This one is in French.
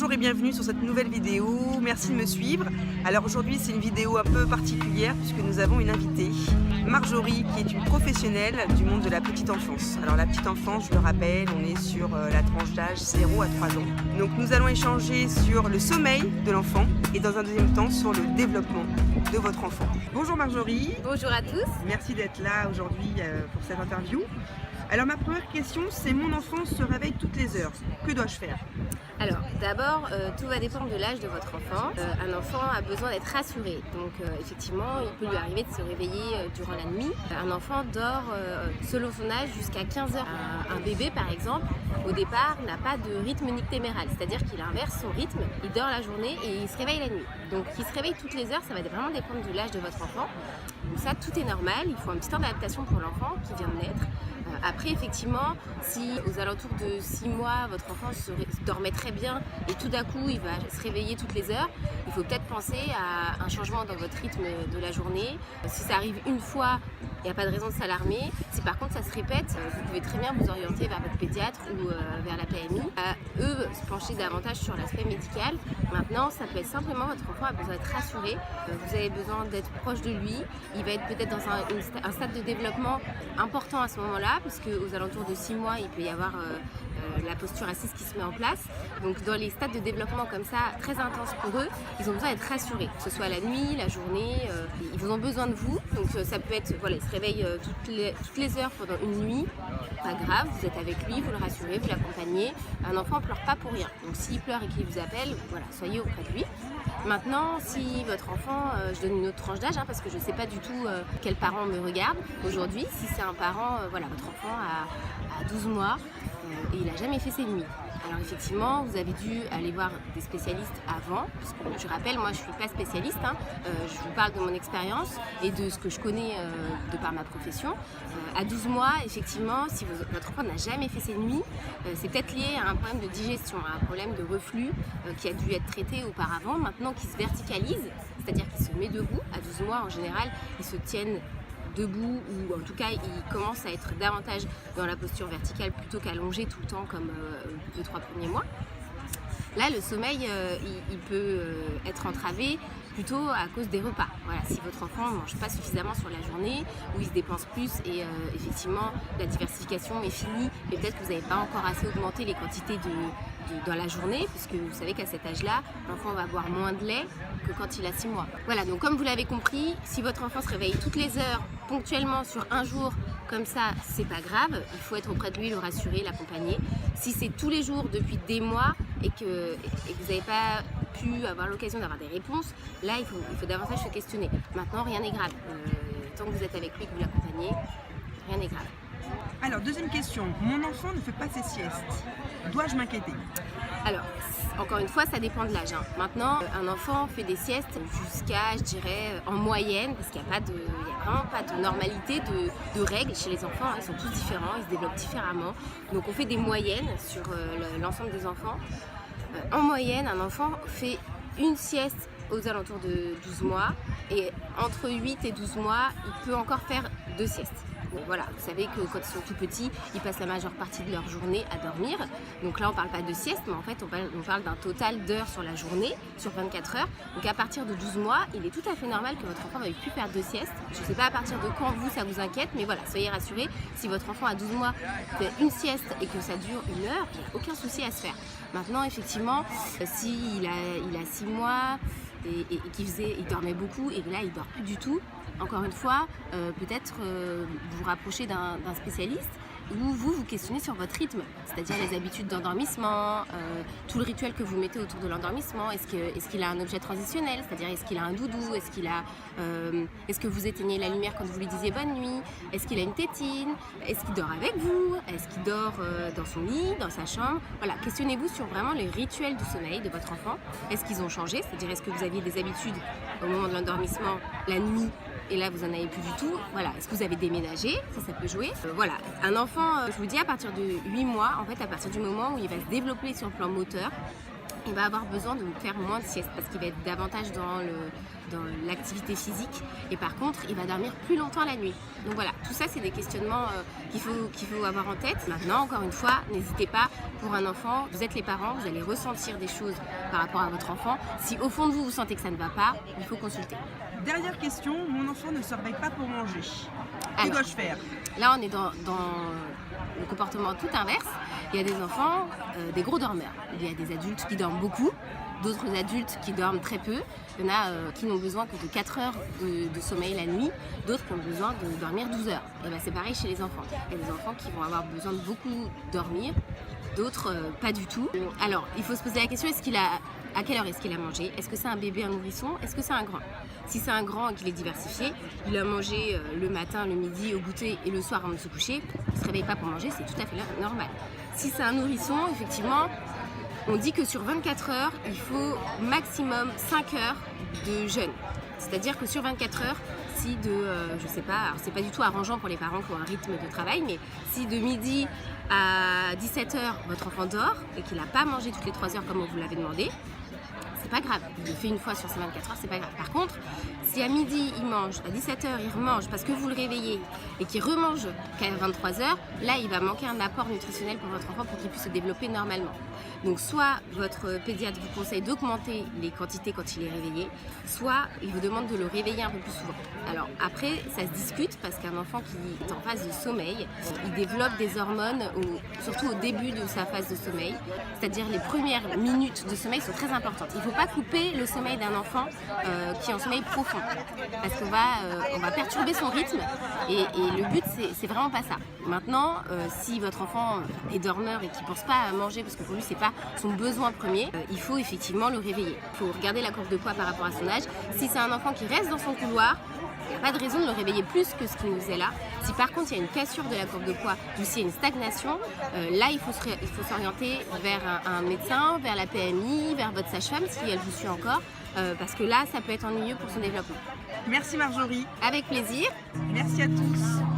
Bonjour et bienvenue sur cette nouvelle vidéo, merci de me suivre. Alors aujourd'hui c'est une vidéo un peu particulière puisque nous avons une invitée, Marjorie, qui est une professionnelle du monde de la petite enfance. Alors la petite enfance, je le rappelle, on est sur la tranche d'âge 0 à 3 ans. Donc nous allons échanger sur le sommeil de l'enfant et dans un deuxième temps sur le développement de votre enfant. Bonjour Marjorie. Bonjour à tous. Merci d'être là aujourd'hui pour cette interview. Alors ma première question, c'est mon enfant se réveille toutes les heures. Que dois-je faire? Alors d'abord, tout va dépendre de l'âge de votre enfant. Un enfant a besoin d'être rassuré. Donc effectivement, il peut lui arriver de se réveiller durant la nuit. Un enfant dort selon son âge jusqu'à 15 heures. Un bébé par exemple, au départ, n'a pas de rythme nictéméral. C'est-à-dire qu'il inverse son rythme, il dort la journée et il se réveille la nuit. Donc il se réveille toutes les heures, ça va vraiment dépendre de l'âge de votre enfant. Donc ça, tout est normal. Il faut un petit temps d'adaptation pour l'enfant qui vient de naître. Après, effectivement, si aux alentours de 6 mois, votre enfant dormait très bien et tout d'un coup, il va se réveiller toutes les heures, il faut peut-être penser à un changement dans votre rythme de la journée. Si ça arrive une fois, il n'y a pas de raison de s'alarmer. Si par contre ça se répète, vous pouvez très bien vous orienter vers votre pédiatre ou vers la PMI. Eux se pencher davantage sur l'aspect médical. Maintenant, ça peut être simplement votre enfant a besoin d'être rassuré. Vous avez besoin d'être proche de lui. Il va être peut-être dans un stade de développement important à ce moment-là, puisque aux alentours de 6 mois, il peut y avoir la posture assise qui se met en place. Donc dans les stades de développement comme ça, très intenses pour eux, ils ont besoin d'être rassurés, que ce soit la nuit, la journée, ils ont besoin de vous. Donc ça peut être, voilà, ils se réveillent toutes les heures pendant une nuit, pas grave, vous êtes avec lui, vous le rassurez, vous l'accompagnez. Un enfant ne pleure pas pour rien, donc s'il pleure et qu'il vous appelle, voilà, soyez auprès de lui. Maintenant, si votre enfant, je donne une autre tranche d'âge, parce que je ne sais pas du tout quel parent me regarde aujourd'hui, si c'est un parent, voilà, votre enfant a 12 mois et il n'a jamais fait ses nuits. Alors effectivement, vous avez dû aller voir des spécialistes avant, parce que je rappelle, moi je ne suis pas spécialiste, je vous parle de mon expérience et de ce que je connais de par ma profession. À 12 mois, effectivement, si votre enfant n'a jamais fait ses nuits, c'est peut-être lié à un problème de digestion, à un problème de reflux qui a dû être traité auparavant, maintenant qui se verticalise, c'est-à-dire qu'il se met debout. À 12 mois, en général, ils se tiennent debout, ou en tout cas il commence à être davantage dans la posture verticale plutôt qu'allongé tout le temps comme les 3 premiers mois. Là, le sommeil, il peut être entravé plutôt à cause des repas. Voilà, si votre enfant ne mange pas suffisamment sur la journée, ou il se dépense plus et effectivement la diversification est finie, mais peut-être que vous n'avez pas encore assez augmenté les quantités dans la journée, puisque vous savez qu'à cet âge-là, l'enfant va boire moins de lait que quand il a 6 mois. Voilà, donc comme vous l'avez compris, si votre enfant se réveille toutes les heures, ponctuellement sur un jour, comme ça, c'est pas grave, il faut être auprès de lui, le rassurer, l'accompagner. Si c'est tous les jours depuis des mois et que vous n'avez pas pu avoir l'occasion d'avoir des réponses, là il faut davantage se questionner. Maintenant, rien n'est grave. Tant que vous êtes avec lui, que vous l'accompagnez, rien n'est grave. Alors deuxième question, mon enfant ne fait pas ses siestes. Dois-je m'inquiéter? Alors, encore une fois, ça dépend de l'âge. Maintenant, un enfant fait des siestes jusqu'à, je dirais, en moyenne, parce qu'il n'y a vraiment pas de normalité, de règles chez les enfants. Ils sont tous différents, ils se développent différemment. Donc on fait des moyennes sur l'ensemble des enfants. En moyenne, un enfant fait une sieste aux alentours de 12 mois. Et entre 8 et 12 mois, il peut encore faire 2 siestes. Donc voilà, vous savez que quand ils sont tout petits, ils passent la majeure partie de leur journée à dormir. Donc là, on ne parle pas de sieste, mais en fait, on parle d'un total d'heures sur la journée, sur 24 heures. Donc à partir de 12 mois, il est tout à fait normal que votre enfant veuille plus faire 2 siestes. Je ne sais pas à partir de quand ça vous inquiète, mais voilà, soyez rassurés. Si votre enfant à 12 mois fait une sieste et que ça dure 1 heure, il n'y a aucun souci à se faire. Maintenant, effectivement, s'il a 6 mois et qu'il dormait beaucoup et que là, il ne dort plus du tout, encore une fois, peut-être vous rapprocher d'un spécialiste où vous questionnez sur votre rythme, c'est-à-dire les habitudes d'endormissement, tout le rituel que vous mettez autour de l'endormissement. Est-ce qu'il a un objet transitionnel, c'est-à-dire est-ce qu'il a un doudou, est-ce que vous éteignez la lumière quand vous lui disiez bonne nuit, est-ce qu'il a une tétine, est-ce qu'il dort avec vous, est-ce qu'il dort dans son lit, dans sa chambre. Voilà, questionnez-vous sur vraiment les rituels du sommeil de votre enfant. Est-ce qu'ils ont changé, c'est-à-dire est-ce que vous aviez des habitudes au moment de l'endormissement la nuit et là vous en avez plus du tout. Voilà, est-ce que vous avez déménagé, ça peut jouer. Voilà, un enfant, je vous dis à partir de 8 mois, en fait à partir du moment où il va se développer sur le plan moteur, il va avoir besoin de faire moins de sieste parce qu'il va être davantage dans l'activité physique et par contre il va dormir plus longtemps la nuit. Donc voilà, tout ça c'est des questionnements qu'il faut avoir en tête. Maintenant, encore une fois, n'hésitez pas, pour un enfant, vous êtes les parents, vous allez ressentir des choses par rapport à votre enfant. Si au fond de vous, vous sentez que ça ne va pas, il faut consulter. Dernière question, mon enfant ne se réveille pas pour manger. Que dois-je faire? Là on est dans le comportement tout inverse. Il y a des enfants, des gros dormeurs. Il y a des adultes qui dorment beaucoup, d'autres adultes qui dorment très peu. Il y en a qui n'ont besoin que de 4 heures de sommeil la nuit, d'autres qui ont besoin de dormir 12 heures. Et ben c'est pareil chez les enfants. Il y a des enfants qui vont avoir besoin de beaucoup dormir, d'autres pas du tout. Alors il faut se poser la question, à quelle heure est-ce qu'il a mangé? Est-ce que c'est un bébé, un nourrisson? Est-ce que c'est un grand? Si c'est un grand et qu'il est diversifié, il a mangé le matin, le midi, au goûter et le soir avant de se coucher, il ne se réveille pas pour manger, c'est tout à fait normal. Si c'est un nourrisson, effectivement, on dit que sur 24 heures, il faut maximum 5 heures de jeûne. C'est-à-dire que sur 24 heures, si je sais pas, alors c'est pas du tout arrangeant pour les parents qui ont un rythme de travail, mais si de midi à 17 heures, votre enfant dort et qu'il n'a pas mangé toutes les 3 heures comme vous l'avez demandé, c'est pas grave. Il le fait une fois sur ces 24 heures, c'est pas grave. Par contre, si à midi il mange, à 17 heures il remange parce que vous le réveillez et qu'il remange qu'à 23 heures, là il va manquer un apport nutritionnel pour votre enfant pour qu'il puisse se développer normalement. Donc soit votre pédiatre vous conseille d'augmenter les quantités quand il est réveillé, soit il vous demande de le réveiller un peu plus souvent. Alors après, ça se discute parce qu'un enfant qui est en phase de sommeil, il développe des hormones, surtout au début de sa phase de sommeil, c'est-à-dire les premières minutes de sommeil sont très importantes. Il ne faut pas couper le sommeil d'un enfant qui est en sommeil profond, parce qu'on va perturber son rythme et le but c'est vraiment pas ça. Maintenant, si votre enfant est dormeur et qu'il ne pense pas à manger parce que pour lui c'est pas son besoin premier, il faut effectivement le réveiller. Il faut regarder la courbe de poids par rapport à son âge. Si c'est un enfant qui reste dans son couloir, il n'y a pas de raison de le réveiller plus que ce qu'il nous est là. Si par contre il y a une cassure de la courbe de poids ou s'il y a une stagnation, là il faut s'orienter vers un médecin, vers la PMI, vers votre sage-femme si elle vous suit encore, parce que là ça peut être ennuyeux pour son développement. Merci Marjorie. Avec plaisir. Merci à tous.